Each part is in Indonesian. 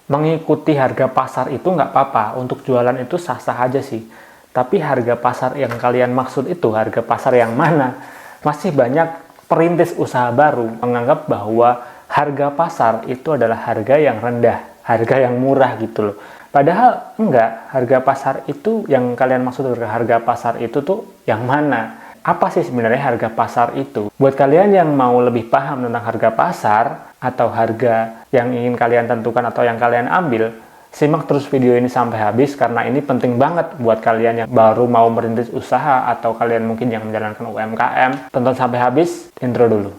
Mengikuti harga pasar itu nggak apa-apa, untuk jualan itu sah-sah aja sih. Tapi harga pasar yang kalian maksud itu harga pasar yang mana? Masih banyak perintis usaha baru menganggap bahwa harga pasar itu adalah harga yang rendah, harga yang murah gitu loh. Padahal enggak, harga pasar itu yang kalian maksud harga pasar itu tuh yang mana? Apa sih sebenarnya harga pasar itu? Buat kalian yang mau lebih paham tentang harga pasar atau harga yang ingin kalian tentukan atau yang kalian ambil, simak terus video ini sampai habis karena ini penting banget buat kalian yang baru mau merintis usaha atau kalian mungkin yang menjalankan UMKM. Tonton sampai habis, intro dulu.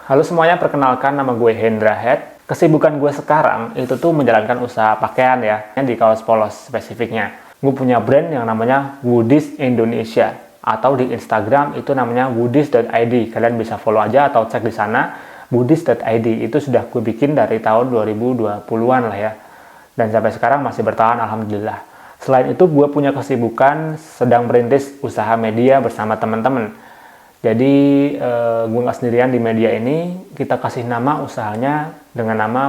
Halo semuanya, perkenalkan nama gue Hendra Head. Kesibukan gue sekarang itu tuh menjalankan usaha pakaian ya, di kaos polos spesifiknya. Gue punya brand yang namanya Woodies Indonesia, atau di Instagram itu namanya woodies.id. Kalian bisa follow aja atau cek di sana, woodies.id. Itu sudah gue bikin dari tahun 2020-an lah ya. Dan sampai sekarang masih bertahan, alhamdulillah. Selain itu gue punya kesibukan sedang merintis usaha media bersama teman-teman. Jadi gue nggak sendirian di media ini, kita kasih nama usahanya dengan nama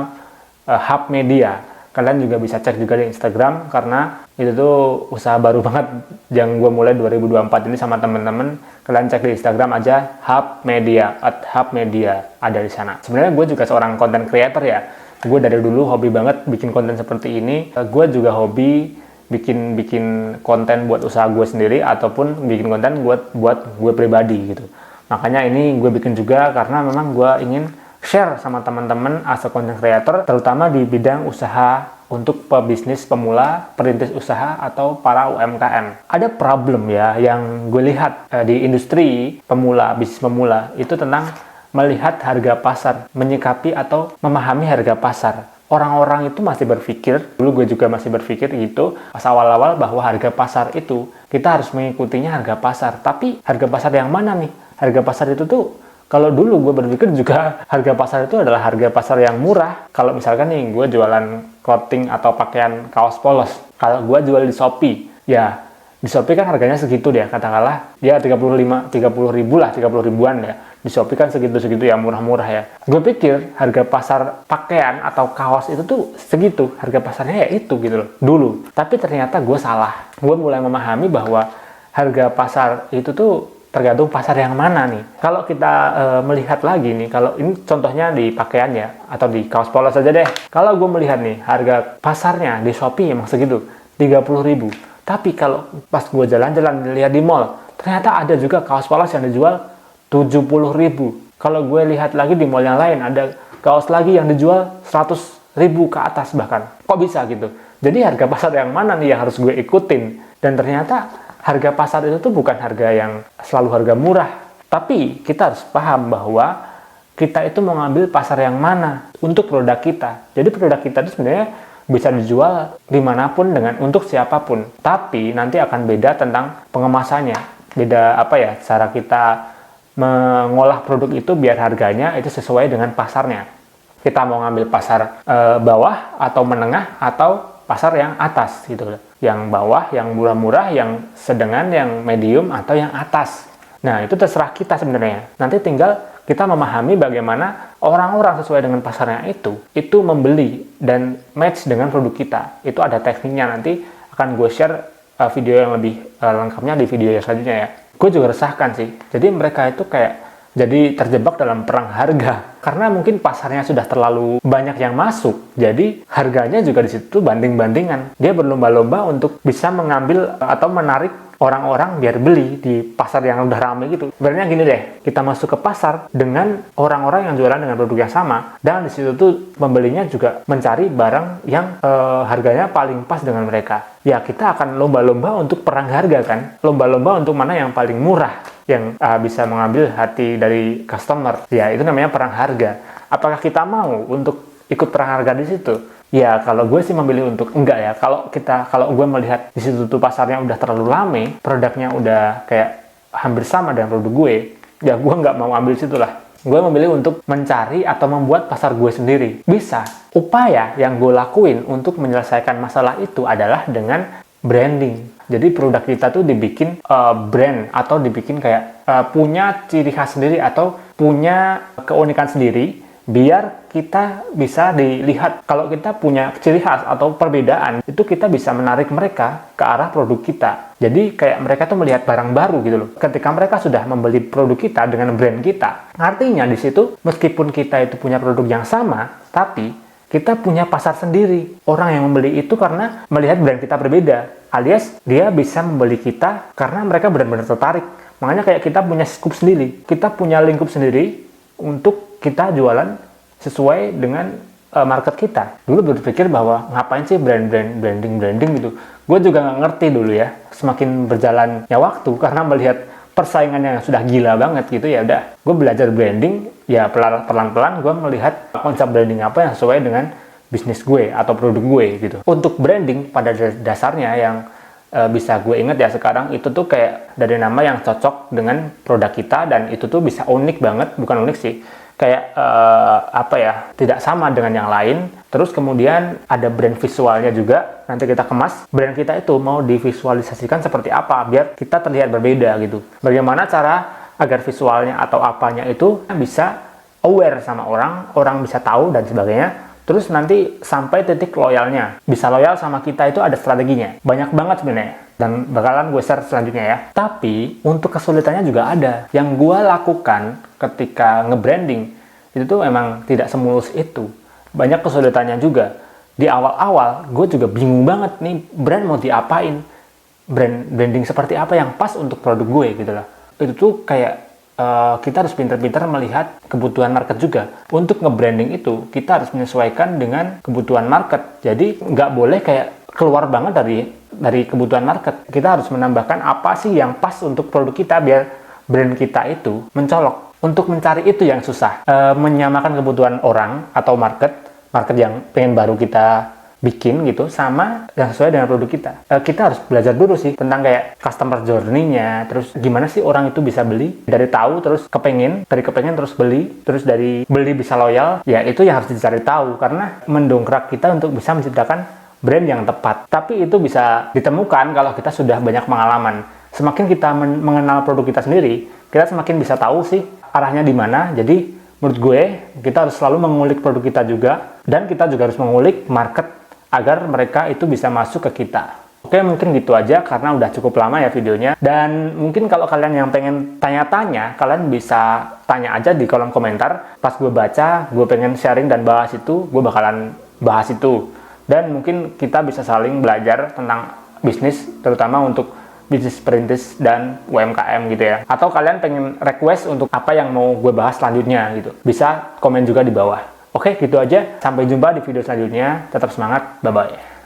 Hub Media. Kalian juga bisa cek juga di Instagram karena itu tuh usaha baru banget yang gue mulai 2024 ini sama temen-temen. Kalian cek di Instagram aja Hub Media, @hubmedia, ada di sana. Sebenarnya gue juga seorang content creator ya. Gue dari dulu hobi banget bikin konten seperti ini. Gue juga hobi bikin konten buat usaha gue sendiri ataupun bikin konten buat gue pribadi gitu. Makanya ini gue bikin juga karena memang gue ingin share sama teman-teman as a content creator, terutama di bidang usaha untuk pebisnis pemula, perintis usaha atau para UMKM. Ada problem ya yang gue lihat di industri pemula, bisnis pemula itu tentang melihat harga pasar, menyikapi atau memahami harga pasar. Orang-orang itu masih berpikir, dulu gue juga masih berpikir gitu, pas awal-awal bahwa harga pasar itu, kita harus mengikutinya harga pasar. Tapi harga pasar yang mana nih? Harga pasar itu tuh, kalau dulu gue berpikir juga harga pasar itu adalah harga pasar yang murah. Kalau misalkan nih, gue jualan clothing atau pakaian kaos polos. Kalau gue jual di Shopee, ya di Shopee kan harganya segitu deh, katakanlah ya 30 ribu lah, 30 ribuan ya. Di Shopee kan segitu-segitu ya, murah-murah ya. Gue pikir harga pasar pakaian atau kaos itu tuh segitu, harga pasarnya ya itu gitu loh, dulu. Tapi ternyata gue salah. Gue mulai memahami bahwa harga pasar itu tuh tergantung pasar yang mana nih. Kalau kita melihat lagi nih, kalau ini contohnya di pakaian ya, atau di kaos polos aja deh. Kalau gue melihat nih, harga pasarnya di Shopee emang segitu, 30 ribu. Tapi kalau pas gue jalan-jalan lihat di mall, ternyata ada juga kaos polos yang dijual 70 ribu. Kalau gue lihat lagi di mall yang lain, ada kaos lagi yang dijual 100 ribu ke atas bahkan. Kok bisa gitu? Jadi harga pasar yang mana nih yang harus gue ikutin? Dan ternyata harga pasar itu tuh bukan harga yang selalu harga murah. Tapi kita harus paham bahwa kita itu mau ngambil pasar yang mana untuk produk kita. Jadi produk kita itu sebenarnya bisa dijual dimanapun dengan untuk siapapun. Tapi nanti akan beda tentang pengemasannya. Beda apa ya, cara kita mengolah produk itu biar harganya itu sesuai dengan pasarnya. Kita mau ngambil pasar bawah atau menengah atau pasar yang atas gitu loh. Yang bawah, yang murah-murah, yang sedengan, yang medium atau yang atas. Nah, itu terserah kita sebenarnya. Nanti tinggal kita memahami bagaimana orang-orang sesuai dengan pasarnya itu membeli dan match dengan produk kita. Itu ada tekniknya, nanti akan gue share video yang lebih lengkapnya di video yang selanjutnya ya. Gue juga resahkan sih. Jadi mereka itu kayak jadi terjebak dalam perang harga. Karena mungkin pasarnya sudah terlalu banyak yang masuk. Jadi harganya juga di situ banding-bandingan. Dia berlomba-lomba untuk bisa mengambil atau menarik orang-orang biar beli di pasar yang udah ramai gitu. Sebenarnya gini deh, kita masuk ke pasar dengan orang-orang yang jualan dengan produk yang sama, dan di situ tuh pembelinya juga mencari barang yang harganya paling pas dengan mereka. Ya kita akan lomba-lomba untuk perang harga kan, lomba-lomba untuk mana yang paling murah, yang bisa mengambil hati dari customer. Ya itu namanya perang harga. Apakah kita mau untuk ikut perang harga di situ? Ya kalau gue sih memilih untuk enggak ya. Kalau gue melihat di situ tuh pasarnya udah terlalu rame, produknya udah kayak hampir sama dengan produk gue, ya gue nggak mau ambil situ lah. Gue memilih untuk mencari atau membuat pasar gue sendiri. Bisa. Upaya yang gue lakuin untuk menyelesaikan masalah itu adalah dengan branding. Jadi produk kita tuh dibikin brand atau dibikin kayak punya ciri khas sendiri atau punya keunikan sendiri, biar kita bisa dilihat kalau kita punya ciri khas atau perbedaan, itu kita bisa menarik mereka ke arah produk kita. Jadi kayak mereka tuh melihat barang baru gitu loh. Ketika mereka sudah membeli produk kita dengan brand kita, artinya di situ meskipun kita itu punya produk yang sama, tapi kita punya pasar sendiri. Orang yang membeli itu karena melihat brand kita berbeda, alias dia bisa membeli kita karena mereka benar-benar tertarik. Makanya kayak kita punya scoop sendiri, kita punya lingkup sendiri untuk kita jualan sesuai dengan market kita. Dulu berpikir bahwa ngapain sih branding gitu. Gue juga nggak ngerti dulu ya. Semakin berjalannya waktu karena melihat persaingannya yang sudah gila banget gitu, ya udah gue belajar branding ya, pelan-pelan gue melihat konsep branding apa yang sesuai dengan bisnis gue atau produk gue gitu. Untuk branding pada dasarnya yang bisa gue ingat ya sekarang, itu tuh kayak dari nama yang cocok dengan produk kita, dan itu tuh bisa unik banget, bukan unik sih, kayak tidak sama dengan yang lain. Terus kemudian ada brand visualnya juga, nanti kita kemas brand kita itu mau divisualisasikan seperti apa biar kita terlihat berbeda gitu. Bagaimana cara agar visualnya atau apanya itu bisa aware sama orang bisa tahu dan sebagainya. Terus nanti sampai titik loyalnya, bisa loyal sama kita itu ada strateginya, banyak banget sebenarnya, dan bakalan gue share selanjutnya ya. Tapi untuk kesulitannya juga ada. Yang gue lakukan ketika nge-branding itu tuh emang tidak semulus itu, banyak kesulitannya juga. Di awal-awal gue juga bingung banget nih, brand mau diapain, branding seperti apa yang pas untuk produk gue gitu lah. Itu tuh kayak kita harus pintar-pintar melihat kebutuhan market juga. Untuk nge-branding itu, kita harus menyesuaikan dengan kebutuhan market. Jadi, nggak boleh kayak keluar banget dari kebutuhan market. Kita harus menambahkan apa sih yang pas untuk produk kita, biar brand kita itu mencolok. Untuk mencari itu yang susah. Menyamakan kebutuhan orang atau market yang pengen baru kita bikin gitu sama yang sesuai dengan produk kita. Kita harus belajar dulu sih tentang kayak customer journey-nya, terus gimana sih orang itu bisa beli, dari tahu terus kepengen, dari kepengen terus beli, terus dari beli bisa loyal. Ya itu yang harus dicari tahu, karena mendongkrak kita untuk bisa menciptakan brand yang tepat. Tapi itu bisa ditemukan kalau kita sudah banyak pengalaman. Semakin kita mengenal produk kita sendiri, kita semakin bisa tahu sih arahnya di mana. Jadi menurut gue kita harus selalu mengulik produk kita juga, dan kita juga harus mengulik market agar mereka itu bisa masuk ke kita. Oke, mungkin gitu aja karena udah cukup lama ya videonya. Dan mungkin kalau kalian yang pengen tanya-tanya, kalian bisa tanya aja di kolom komentar. Pas gue baca, gue pengen sharing dan bahas itu, gue bakalan bahas itu. Dan mungkin kita bisa saling belajar tentang bisnis, terutama untuk bisnis perintis dan UMKM gitu ya. Atau kalian pengen request untuk apa yang mau gue bahas selanjutnya gitu, bisa komen juga di bawah. Oke, gitu aja. Sampai jumpa di video selanjutnya. Tetap semangat. Bye-bye.